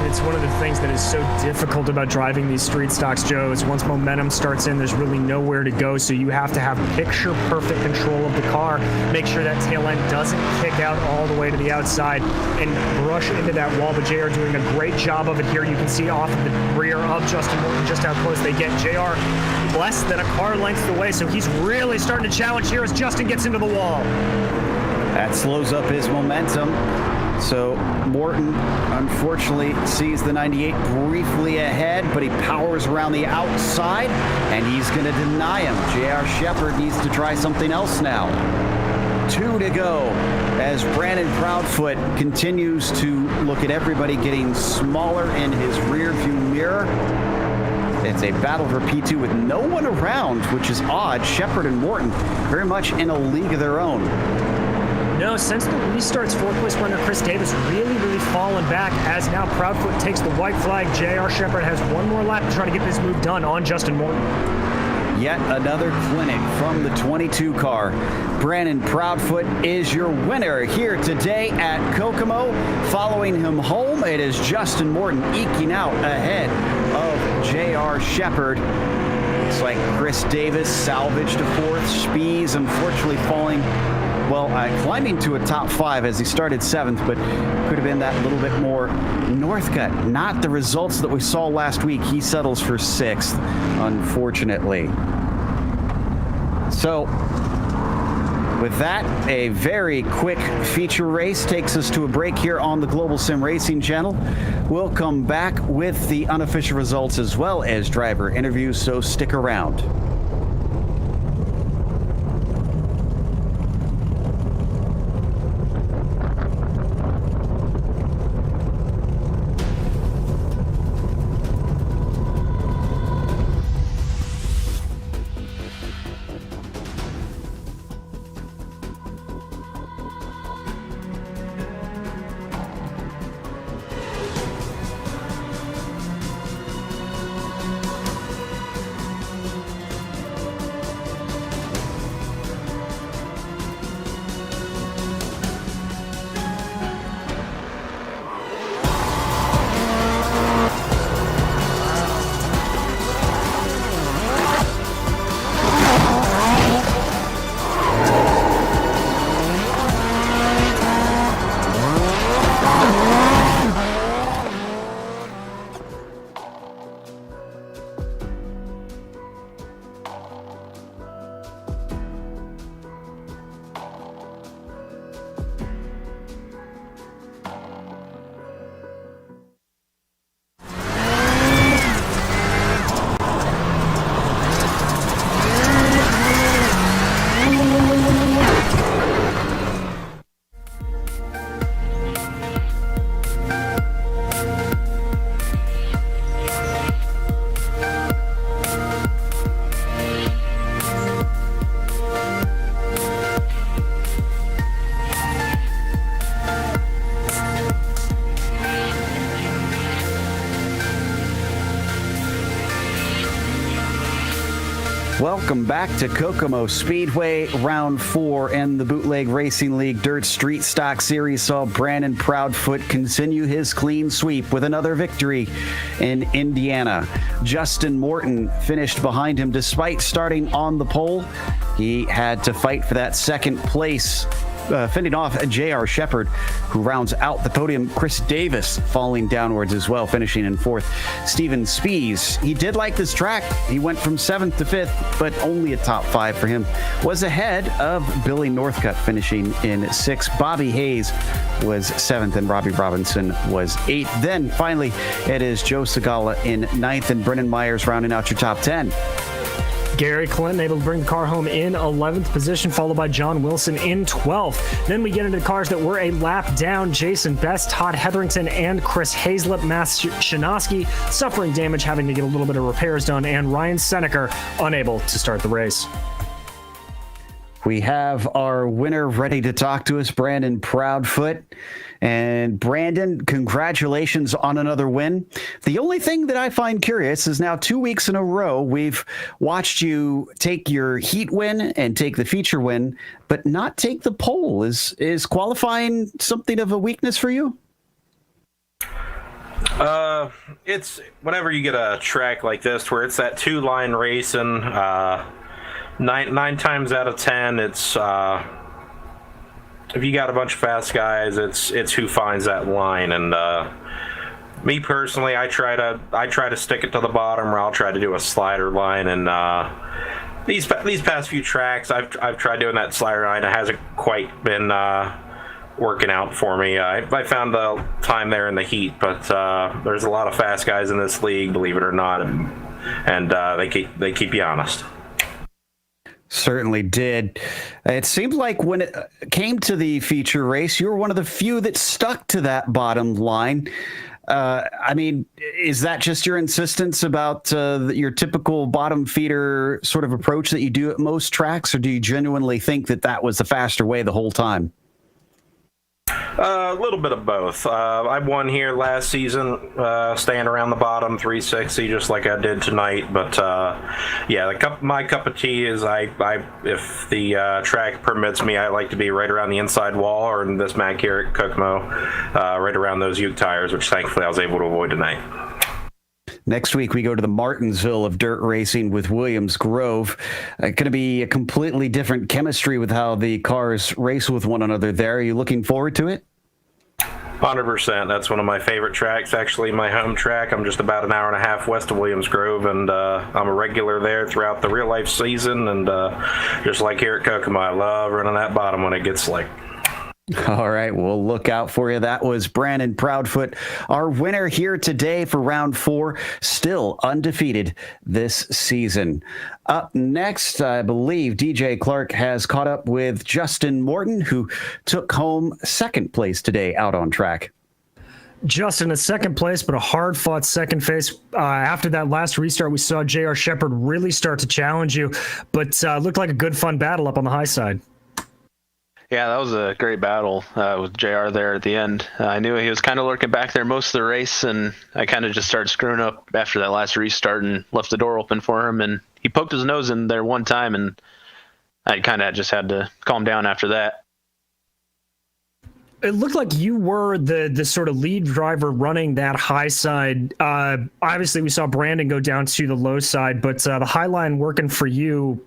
Speaker 3: It's one of the things that is so difficult about driving these street stocks, Joe, is once momentum starts in, there's really nowhere to go, so you have to have picture-perfect control of the car, make sure that tail end doesn't kick out all the way to the outside and brush into that wall, but JR doing a great job of it here. You can see off of the rear of Justin Morton just how close they get. JR less than a car length away, so he's really starting to challenge here as Justin gets into the wall.
Speaker 1: That slows up his momentum. So Morton, unfortunately, sees the 98 briefly ahead, but he powers around the outside, and he's going to deny him. J.R. Shepard needs to try something else now. 2 to go as Brandon Proudfoot continues to look at everybody getting smaller in his rear view mirror. It's a battle for P2 with no one around, which is odd. Shepard and Morton very much in a league of their own.
Speaker 3: No, since the restarts, 4th place runner Chris Davis really fallen back as now Proudfoot takes the white flag. J.R. Shepard has one more lap to try to get this move done on Justin Morton.
Speaker 1: Yet another clinic from the 22 car. Brandon Proudfoot is your winner here today at Kokomo. Following him home, it is Justin Morton eking out ahead of J.R. Shepard. Looks like Chris Davis salvaged to 4th. Spees unfortunately falling, climbing to a top 5 as he started 7th, but could have been that little bit more. Northcutt, not the results that we saw last week. He settles for 6th, unfortunately. So, with that, a very quick feature race takes us to a break here on the Global SimRacing Channel. We'll come back with the unofficial results as well as driver interviews, so stick around. welcome back to Kokomo Speedway. Round 4 in the Bootleg Racing League Dirt Street Stock Series saw Brennan Proudfoot continue his clean sweep with another victory in Indiana. Justin Morton finished behind him despite starting on the pole. He had to fight for that second place, fending off J.R. Shepard, who rounds out the podium. Chris Davis falling downwards as well, finishing in 4th. Steven Spees, he did like this track. He went from 7th to 5th, but only a top 5 for him. Was ahead of Billy Northcutt, finishing in 6th. Bobby Hayes was 7th, and Robbie Robinson was 8th. Then finally, it is Joe Segala in 9th, and Brennan Myers rounding out your top 10.
Speaker 3: Gary Clinton able to bring the car home in 11th position, followed by John Wilson in 12th. Then we get into the cars that were a lap down. Jason Best, Todd Hetherington, and Chris Hazlett. Matt Shinoski suffering damage, having to get a little bit of repairs done, and Ryan Seneker unable to start the race.
Speaker 1: We have our winner ready to talk to us, Brennan Proudfoot. And Brandon, congratulations on another win. The only thing that I find curious is now 2 weeks in a row, we've watched you take your heat win and take the feature win, but not take the pole. Is qualifying something of a weakness for you?
Speaker 4: It's whenever you get a track like this where it's that 2-line racing, nine times out of 10, it's if you got a bunch of fast guys, it's who finds that line. And me personally, I try to stick it to the bottom, or I'll try to do a slider line. And these past few tracks, I've tried doing that slider line. It hasn't quite been working out for me. I found the time there in the heat, but there's a lot of fast guys in this league, believe it or not, and they keep you honest.
Speaker 1: Certainly did. It seemed like when it came to the feature race, you were one of the few that stuck to that bottom line. I mean, is that just your insistence about your typical bottom feeder sort of approach that you do at most tracks, or do you genuinely think that that was the faster way the whole time?
Speaker 4: A little bit of both. I won here last season, staying around the bottom 360, just like I did tonight. But yeah, my cup of tea is if the track permits me, I like to be right around the inside wall, or in this mag here at Kokomo, right around those Uke tires, which thankfully I was able to avoid tonight.
Speaker 1: Next week, we go to the Martinsville of dirt racing with Williams Grove. Going to be a completely different chemistry with how the cars race with one another there. Are you looking forward to it?
Speaker 4: 100%. That's one of my favorite tracks, actually, my home track. I'm just about an hour and a half west of Williams Grove, and I'm a regular there throughout the real-life season. And just like here at Kokomo, I love running that bottom when it gets slick.
Speaker 1: All right, we'll look out for you. That was Brennan Proudfoot, our winner here today for round 4, still undefeated this season. Up next, I believe DJ Clark has caught up with Justin Morton, who took home 2nd place today out on track.
Speaker 3: Justin at 2nd place, but a hard-fought second place. After that last restart, we saw J.R. Shepard really start to challenge you, but looked like a good, fun battle up on the high side.
Speaker 5: Yeah, that was a great battle with JR there at the end. I knew he was kind of lurking back there most of the race, and I kind of just started screwing up after that last restart and left the door open for him. And he poked his nose in there one time, and I kind of just had to calm down after that.
Speaker 3: It looked like you were the sort of lead driver running that high side. Obviously, we saw Brandon go down to the low side, but the high line working for you.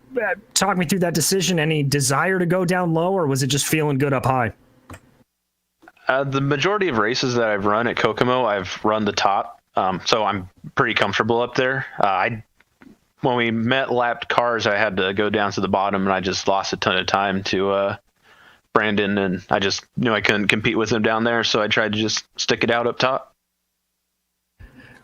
Speaker 3: Talk me through that decision. Any desire to go down low, or was it just feeling good up high?
Speaker 5: The majority of races that I've run at Kokomo, I've run the top, so I'm pretty comfortable up there. When we met lapped cars, I had to go down to the bottom, and I just lost a ton of time to Brandon, and I just knew I couldn't compete with him down there, so I tried to just stick it out up top.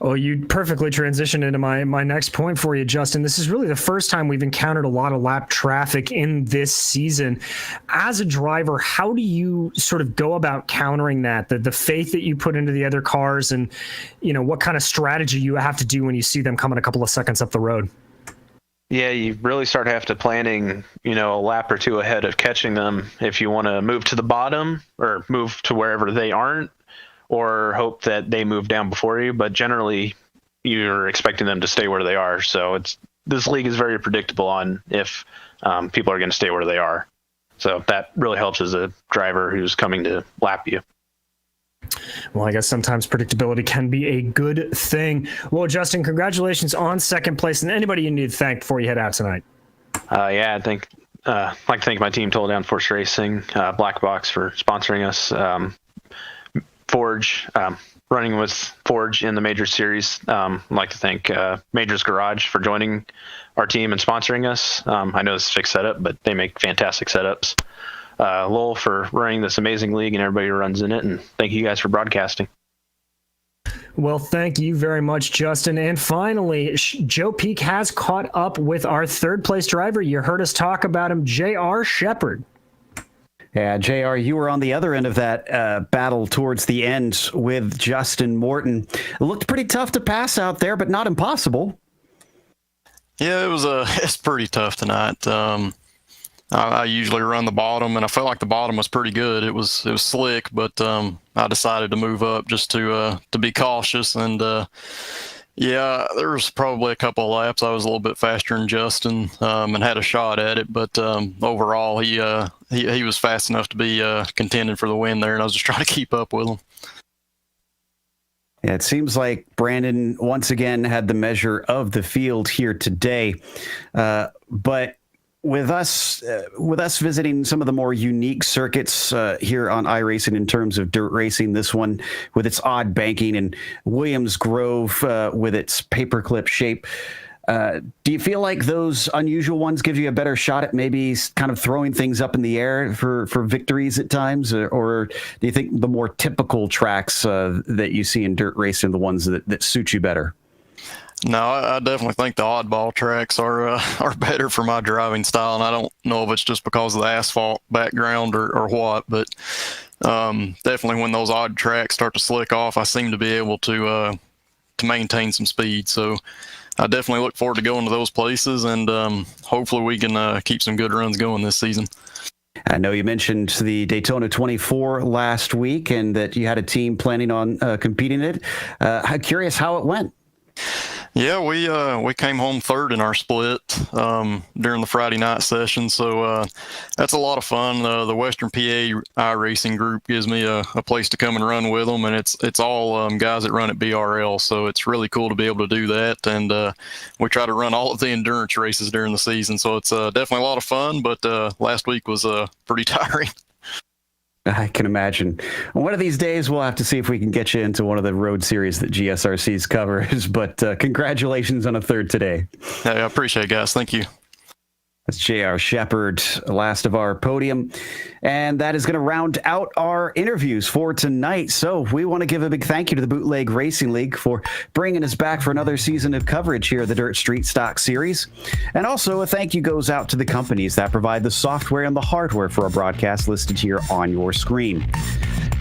Speaker 3: Oh, you perfectly transitioned into my next point for you, Justin. This is really the first time we've encountered a lot of lap traffic in this season. As a driver, how do you sort of go about countering that? The faith that you put into the other cars, and what kind of strategy you have to do when you see them coming a couple of seconds up the road?
Speaker 5: Yeah, you really start have to planning, a lap or two ahead of catching them if you want to move to the bottom or move to wherever they aren't, or hope that they move down before you. But generally, you're expecting them to stay where they are. So it's this league is very predictable on if people are going to stay where they are. So that really helps as a driver who's coming to lap you.
Speaker 3: Well, I guess sometimes predictability can be a good thing. Well, Justin, congratulations on second place. And anybody you need to thank before you head out tonight?
Speaker 5: I'd like to thank my team, Total Downforce Racing, Black Box for sponsoring us, Forge, running with Forge in the Major Series. I'd like to thank Majors Garage for joining our team and sponsoring us. I know this is a fixed setup, but they make fantastic setups. Lowell for running this amazing league and everybody who runs in it, and thank you guys for broadcasting.
Speaker 3: Well, thank you very much, Justin. And finally, Joe Peak has caught up with our third place driver. You heard us talk about him, J.R. Shepard.
Speaker 1: Yeah, JR, you were on the other end of that battle towards the end with Justin Morton. It looked pretty tough to pass out there, but not impossible.
Speaker 6: Yeah, it's pretty tough tonight. I usually run the bottom, and I felt like the bottom was pretty good. It was slick, but I decided to move up just to be cautious. And yeah, there was probably a couple of laps I was a little bit faster than Justin and had a shot at it. But overall, he was fast enough to be contending for the win there, and I was just trying to keep up with him.
Speaker 1: Yeah, it seems like Brandon once again had the measure of the field here today, but with us visiting some of the more unique circuits here on iRacing in terms of dirt racing, this one with its odd banking and Williams Grove with its paperclip shape. Do you feel like those unusual ones give you a better shot at maybe kind of throwing things up in the air for victories at times? Or do you think the more typical tracks that you see in dirt racing are the ones that suit you better?
Speaker 6: No, I definitely think the oddball tracks are better for my driving style, and I don't know if it's just because of the asphalt background or what, but definitely when those odd tracks start to slick off, I seem to be able to maintain some speed. So I definitely look forward to going to those places, and hopefully we can keep some good runs going this season.
Speaker 1: I know you mentioned the Daytona 24 last week and that you had a team planning on competing in it. I'm curious how it went.
Speaker 6: Yeah, we came home third in our split during the Friday night session, so that's a lot of fun. The Western PA iRacing group gives me a place to come and run with them, and it's all guys that run at BRL, so it's really cool to be able to do that. And we try to run all of the endurance races during the season, so it's definitely a lot of fun. But last week was pretty tiring.
Speaker 1: I can imagine. One of these days, we'll have to see if we can get you into one of the road series that GSRC's covers, but congratulations on a third today.
Speaker 6: Hey, I appreciate it, guys. Thank you.
Speaker 1: That's J.R. Shepard, last of our podium. And that is going to round out our interviews for tonight. So we want to give a big thank you to the Bootleg Racing League for bringing us back for another season of coverage here at the Dirt Street Stock Series. And also a thank you goes out to the companies that provide the software and the hardware for our broadcast listed here on your screen.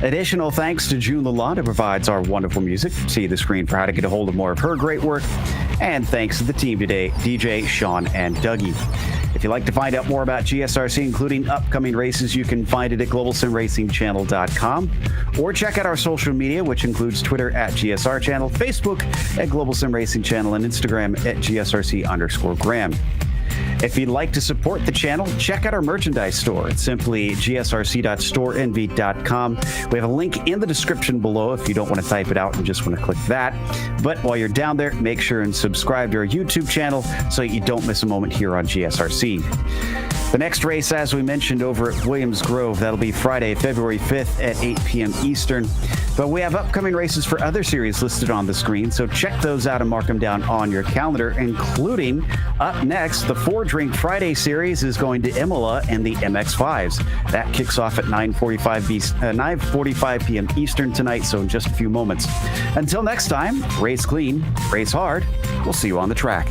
Speaker 1: Additional thanks to June Lalonde, who provides our wonderful music. See the screen for how to get a hold of more of her great work. And thanks to the team today, DJ, Sean, and Dougie. If you'd like to find out more about GSRC, including upcoming races, you can find it at globalsimracingchannel.com or check out our social media, which includes Twitter at GSR Channel, Facebook at Global Sim Racing Channel, and Instagram at GSRC_Graham. If you'd like to support the channel, check out our merchandise store. It's simply gsrc.storenv.com. We have a link in the description below if you don't want to type it out and just want to click that. But while you're down there, make sure and subscribe to our YouTube channel so you don't miss a moment here on GSRC. The next race, as we mentioned, over at Williams Grove, that'll be Friday, February 5th at 8 p.m. Eastern. But we have upcoming races for other series listed on the screen, so check those out and mark them down on your calendar, including up next, the 4-Drink Friday series is going to Imola and the MX-5s. That kicks off at 9:45 p.m. Eastern tonight, so in just a few moments. Until next time, race clean, race hard. We'll see you on the track.